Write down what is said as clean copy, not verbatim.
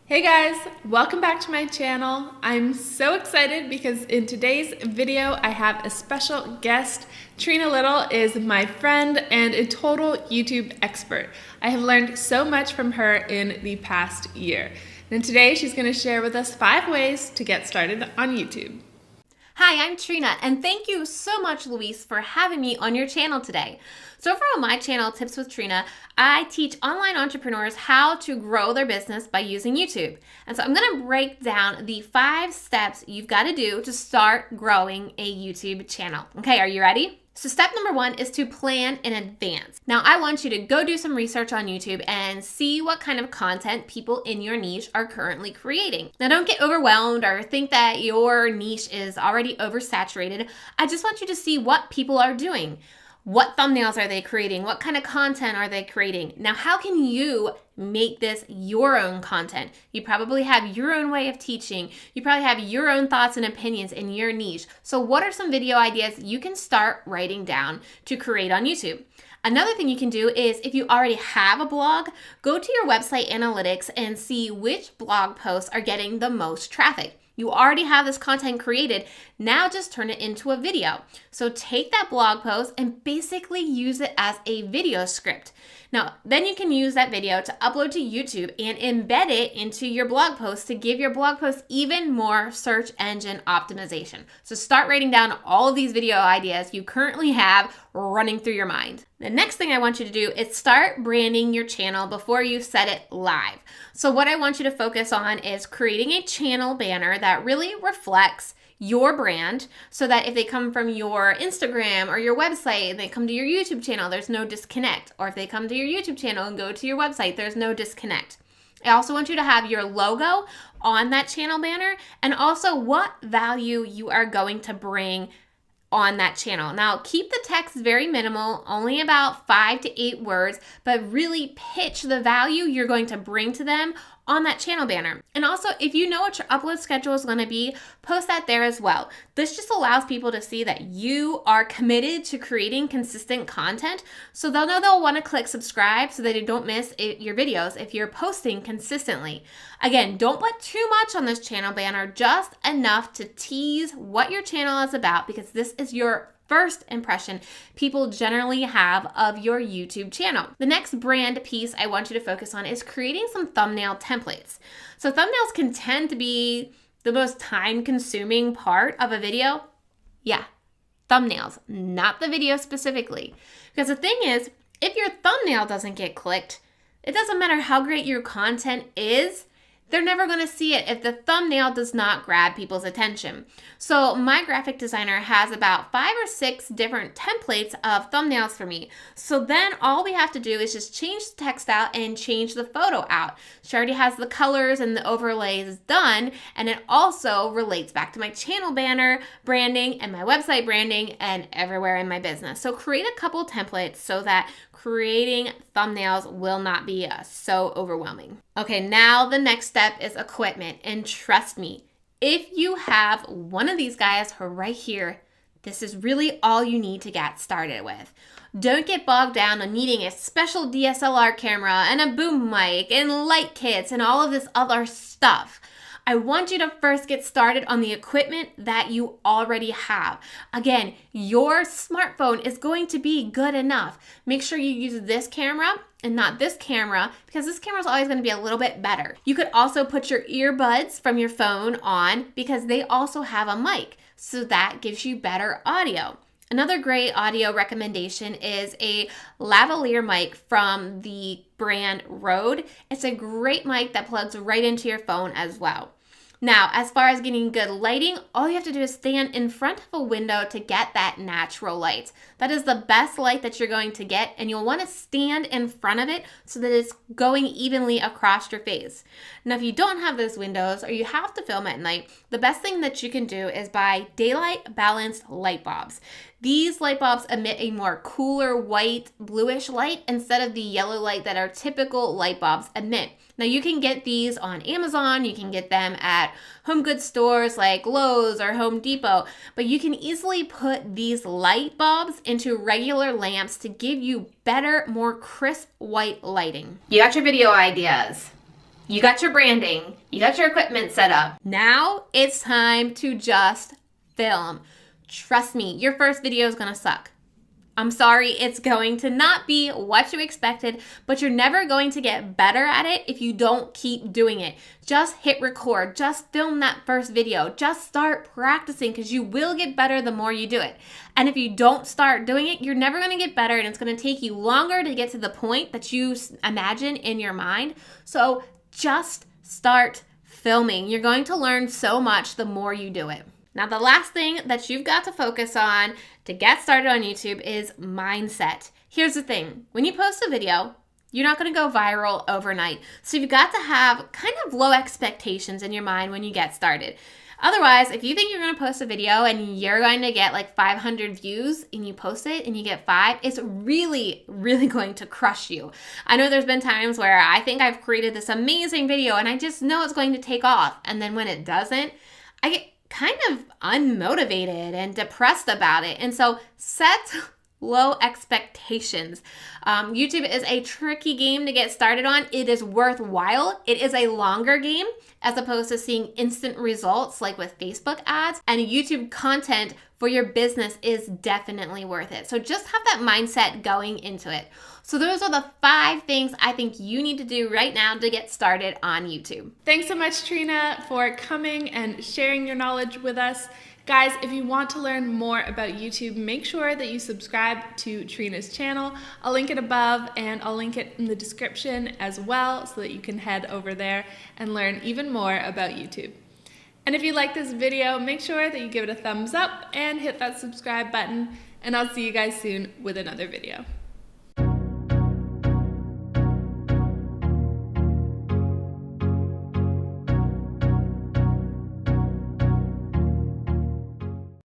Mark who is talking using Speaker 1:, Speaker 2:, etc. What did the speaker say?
Speaker 1: Hey guys, welcome back to my channel. I'm so excited because in today's video I have a special guest. Trena Little is my friend and a total YouTube expert. I have learned so much from her in the past year. And today she's going to share with us 5 ways to get started on YouTube.
Speaker 2: Hi, I'm Trena, and thank you so much, Luis, for having me on your channel today. So over on my channel, Tips with Trena, I teach online entrepreneurs how to grow their business by using YouTube. And so I'm going to break down the 5 steps you've got to do to start growing a YouTube channel. Okay, are you ready? So step number 1 is to plan in advance. Now, I want you to go do some research on YouTube and see what kind of content people in your niche are currently creating. Now, don't get overwhelmed or think that your niche is already oversaturated. I just want you to see what people are doing. What thumbnails are they creating? What kind of content are they creating? Now, how can you make this your own content? You probably have your own way of teaching. You probably have your own thoughts and opinions in your niche. So what are some video ideas you can start writing down to create on YouTube? Another thing you can do is if you already have a blog, go to your website analytics and see which blog posts are getting the most traffic. You already have this content created. Now just turn it into a video. So take that blog post and basically use it as a video script. Now, then you can use that video to upload to YouTube and embed it into your blog post to give your blog post even more search engine optimization. So start writing down all of these video ideas you currently have running through your mind. The next thing I want you to do is start branding your channel before you set it live. So what I want you to focus on is creating a channel banner that really reflects your brand so that if they come from your Instagram or your website and they come to your YouTube channel, there's no disconnect. Or if they come to your YouTube channel and go to your website, there's no disconnect. I also want you to have your logo on that channel banner and also what value you are going to bring on that channel. Now, keep the text very minimal, only about 5 to 8 words, but really pitch the value you're going to bring to them on that channel banner. And also, if you know what your upload schedule is going to be, post that there as well. This just allows people to see that you are committed to creating consistent content, so they'll know they'll want to click subscribe so that they don't miss your videos if you're posting consistently. Again, don't put too much on this channel banner, just enough to tease what your channel is about, because this is your first impression people generally have of your YouTube channel. The next brand piece I want you to focus on is creating some thumbnail templates. So thumbnails can tend to be the most time-consuming part of a video. Yeah, thumbnails, not the video specifically. Because the thing is, if your thumbnail doesn't get clicked, it doesn't matter how great your content is, they're never going to see it if the thumbnail does not grab people's attention. So my graphic designer has about 5 or 6 different templates of thumbnails for me. So then all we have to do is just change the text out and change the photo out. She already has the colors and the overlays done, and it also relates back to my channel banner branding and my website branding and everywhere in my business. So create a couple templates so that creating thumbnails will not be so overwhelming. Okay, now the next step is equipment. And trust me, if you have one of these guys right here, this is really all you need to get started with. Don't get bogged down on needing a special DSLR camera and a boom mic and light kits and all of this other stuff. I want you to first get started on the equipment that you already have. Again, your smartphone is going to be good enough. Make sure you use this camera and not this camera, because this camera is always going to be a little bit better. You could also put your earbuds from your phone on because they also have a mic, so that gives you better audio. Another great audio recommendation is a lavalier mic from the brand Rode. It's a great mic that plugs right into your phone as well. Now, as far as getting good lighting, all you have to do is stand in front of a window to get that natural light. That is the best light that you're going to get, and you'll want to stand in front of it so that it's going evenly across your face. Now, if you don't have those windows or you have to film at night, the best thing that you can do is buy daylight balanced light bulbs. These light bulbs emit a more cooler white bluish light instead of the yellow light that our typical light bulbs emit. Now you can get these on Amazon, you can get them at home goods stores like Lowe's or Home Depot, but you can easily put these light bulbs into regular lamps to give you better, more crisp white lighting. You got your video ideas. You got your branding, you got your equipment set up. Now it's time to just film. Trust me, your first video is gonna suck. I'm sorry, it's going to not be what you expected, but you're never going to get better at it if you don't keep doing it. Just hit record, just film that first video, just start practicing because you will get better the more you do it. And if you don't start doing it, you're never gonna get better and it's gonna take you longer to get to the point that you imagine in your mind. So just start filming. You're going to learn so much the more you do it. Now, the last thing that you've got to focus on to get started on YouTube is mindset. Here's the thing. When you post a video, you're not going to go viral overnight. So you've got to have kind of low expectations in your mind when you get started. Otherwise, if you think you're going to post a video and you're going to get like 500 views and you post it and you get 5, it's really, really going to crush you. I know there's been times where I think I've created this amazing video and I just know it's going to take off. And then when it doesn't, I get kind of unmotivated and depressed about it. And so set low expectations. YouTube is a tricky game to get started on. It is worthwhile. It is a longer game as opposed to seeing instant results like with Facebook ads. And YouTube content for your business is definitely worth it. So just have that mindset going into it. So those are the 5 things I think you need to do right now to get started on YouTube.
Speaker 1: Thanks so much, Trena, for coming and sharing your knowledge with us. Guys, if you want to learn more about YouTube, make sure that you subscribe to Trena's channel. I'll link it above and I'll link it in the description as well so that you can head over there and learn even more about YouTube. And if you like this video, make sure that you give it a thumbs up and hit that subscribe button, and I'll see you guys soon with another video.